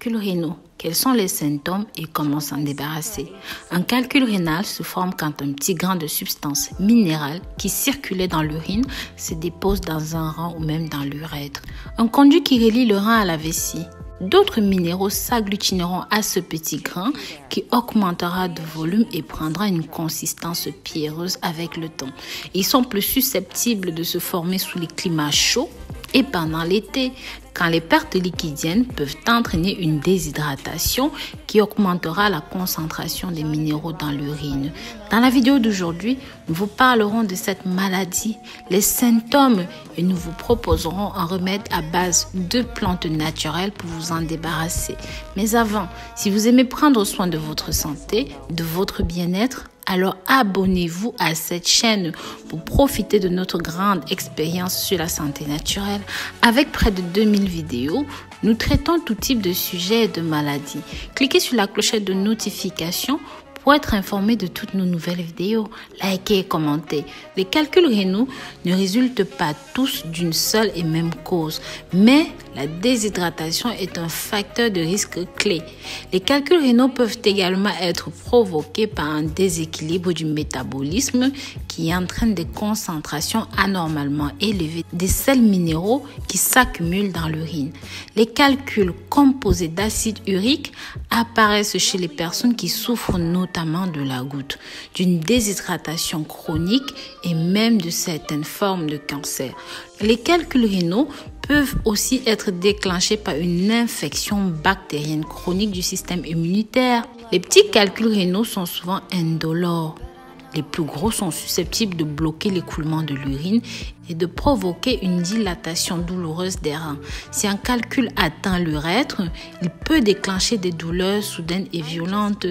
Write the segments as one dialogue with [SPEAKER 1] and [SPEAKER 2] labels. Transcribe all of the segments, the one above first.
[SPEAKER 1] calculs rénaux. Quels sont les symptômes et comment s'en débarrasser? Un calcul rénal se forme quand un petit grain de substance minérale qui circulait dans l'urine se dépose dans un rein ou même dans l'urètre. Un conduit qui relie le rein à la vessie. D'autres minéraux s'agglutineront à ce petit grain qui augmentera de volume et prendra une consistance pierreuse avec le temps. Ils sont plus susceptibles de se former sous les climats chauds et pendant l'été, quand les pertes liquidiennes peuvent entraîner une déshydratation qui augmentera la concentration des minéraux dans l'urine. Dans la vidéo d'aujourd'hui, nous vous parlerons de cette maladie, les symptômes et nous vous proposerons un remède à base de plantes naturelles pour vous en débarrasser. Mais avant, si vous aimez prendre soin de votre santé, de votre bien-être, alors abonnez-vous à cette chaîne pour profiter de notre grande expérience sur la santé naturelle. Avec près de 2000 vidéos, nous traitons tout type de sujets et de maladies. Cliquez sur la clochette de notification pour être informé de toutes nos nouvelles vidéos. Likez et commentez. Les calculs rénaux ne résultent pas tous d'une seule et même cause, mais la déshydratation est un facteur de risque clé. Les calculs rénaux peuvent également être provoqués par un déséquilibre du métabolisme qui entraîne des concentrations anormalement élevées des sels minéraux qui s'accumulent dans l'urine. Les calculs composés d'acide urique apparaissent chez les personnes qui souffrent notamment de la goutte, d'une déshydratation chronique et même de certaines formes de cancer. Les calculs rénaux peuvent aussi être déclenchés par une infection bactérienne chronique du système immunitaire. Les petits calculs rénaux sont souvent indolores. Les plus gros sont susceptibles de bloquer l'écoulement de l'urine et de provoquer une dilatation douloureuse des reins. Si un calcul atteint l'urètre, il peut déclencher des douleurs soudaines et violentes,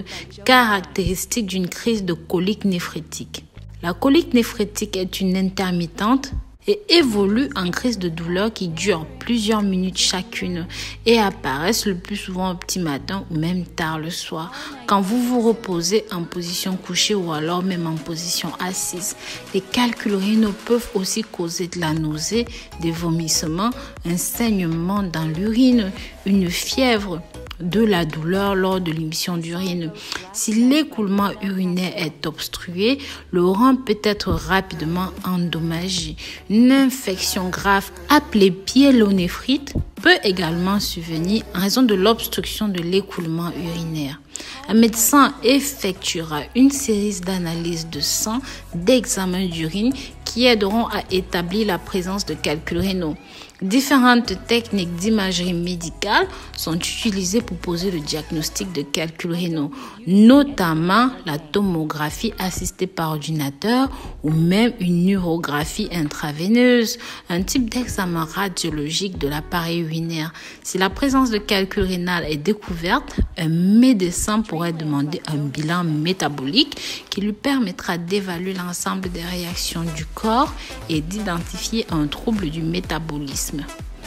[SPEAKER 1] caractéristiques d'une crise de colique néphrétique. La colique néphrétique est une intermittente et évolue en crise de douleur qui dure plusieurs minutes chacune et apparaissent le plus souvent au petit matin ou même tard le soir. Quand vous vous reposez en position couchée ou alors même en position assise, les calculs rénaux peuvent aussi causer de la nausée, des vomissements, un saignement dans l'urine, une fièvre, de la douleur lors de l'émission d'urine. Si l'écoulement urinaire est obstrué, le rein peut être rapidement endommagé. Une infection grave appelée pyélonéphrite peut également survenir en raison de l'obstruction de l'écoulement urinaire. Un médecin effectuera une série d'analyses de sang, d'examens d'urine qui aideront à établir la présence de calculs rénaux. Différentes techniques d'imagerie médicale sont utilisées pour poser le diagnostic de calculs rénaux, notamment la tomographie assistée par ordinateur ou même une urographie intraveineuse, un type d'examen radiologique de l'appareil urinaire. Si la présence de calcul rénal est découverte, un médecin pourrait demander un bilan métabolique qui lui permettra d'évaluer l'ensemble des réactions du corps et d'identifier un trouble du métabolisme.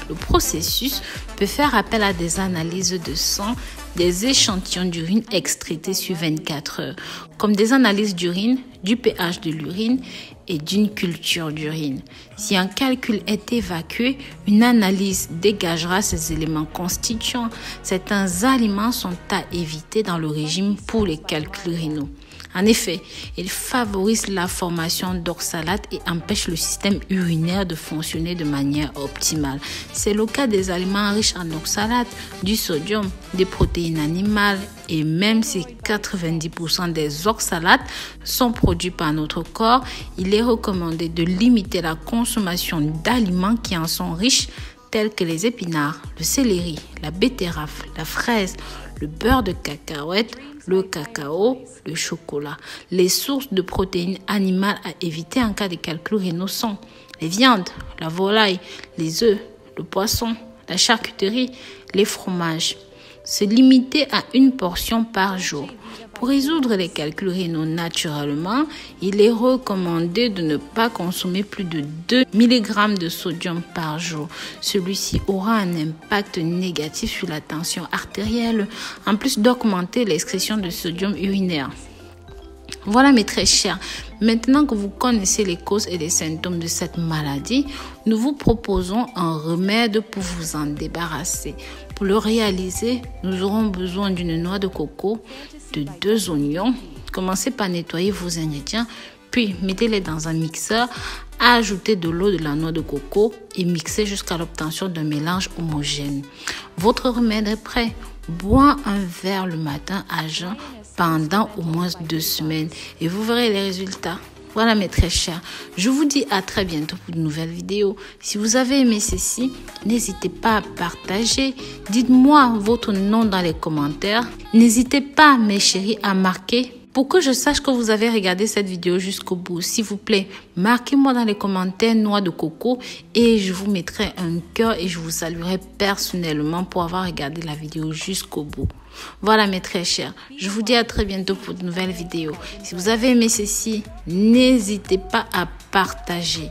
[SPEAKER 1] Le processus peut faire appel à des analyses de sang, des échantillons d'urine extraités sur 24 heures, comme des analyses d'urine, du pH de l'urine et d'une culture d'urine. Si un calcul est évacué, une analyse dégagera ces éléments constituants. Certains aliments sont à éviter dans le régime pour les calculs rénaux. En effet, ils favorisent la formation d'oxalates et empêchent le système urinaire de fonctionner de manière optimale. C'est le cas des aliments riches en oxalates, du sodium, des protéines animales et même si 90% des oxalates sont produits par notre corps, il est recommandé de limiter la consommation d'aliments qui en sont riches tels que les épinards, le céleri, la betterave, la fraise, le beurre de cacahuète, le cacao, le chocolat. Les sources de protéines animales à éviter en cas de calculs rénaux sont les viandes, la volaille, les œufs, le poisson, la charcuterie, les fromages. Se limiter à une portion par jour. Pour résoudre les calculs rénaux naturellement, il est recommandé de ne pas consommer plus de 2 mg de sodium par jour. Celui-ci aura un impact négatif sur la tension artérielle, en plus d'augmenter l'excrétion de sodium urinaire. Voilà mes très chers, maintenant que vous connaissez les causes et les symptômes de cette maladie, nous vous proposons un remède pour vous en débarrasser. Pour le réaliser, nous aurons besoin d'une noix de coco, de 2 oignons. Commencez par nettoyer vos ingrédients, puis mettez-les dans un mixeur, ajoutez de l'eau de la noix de coco et mixez jusqu'à l'obtention d'un mélange homogène. Votre remède est prêt. Bois un verre le matin à jeun pendant au moins 2 semaines et vous verrez les résultats. Voilà mes très chers, je vous dis à très bientôt pour de nouvelles vidéos. Si vous avez aimé ceci, n'hésitez pas à partager. Dites-moi votre nom dans les commentaires. N'hésitez pas mes chéris à marquer pour que je sache que vous avez regardé cette vidéo jusqu'au bout. S'il vous plaît, marquez-moi dans les commentaires noix de coco et je vous mettrai un cœur et je vous saluerai personnellement pour avoir regardé la vidéo jusqu'au bout. Voilà mes très chers, je vous dis à très bientôt pour de nouvelles vidéos. Si vous avez aimé ceci, n'hésitez pas à partager.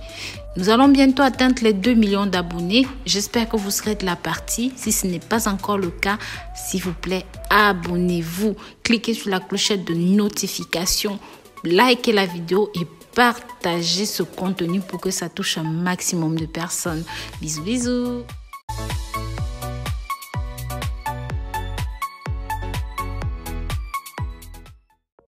[SPEAKER 1] Nous allons bientôt atteindre les 2 millions d'abonnés. J'espère que vous serez de la partie. Si ce n'est pas encore le cas, s'il vous plaît, abonnez-vous. Cliquez sur la clochette de notification, likez la vidéo et partagez ce contenu pour que ça touche un maximum de personnes. Bisous, bisous.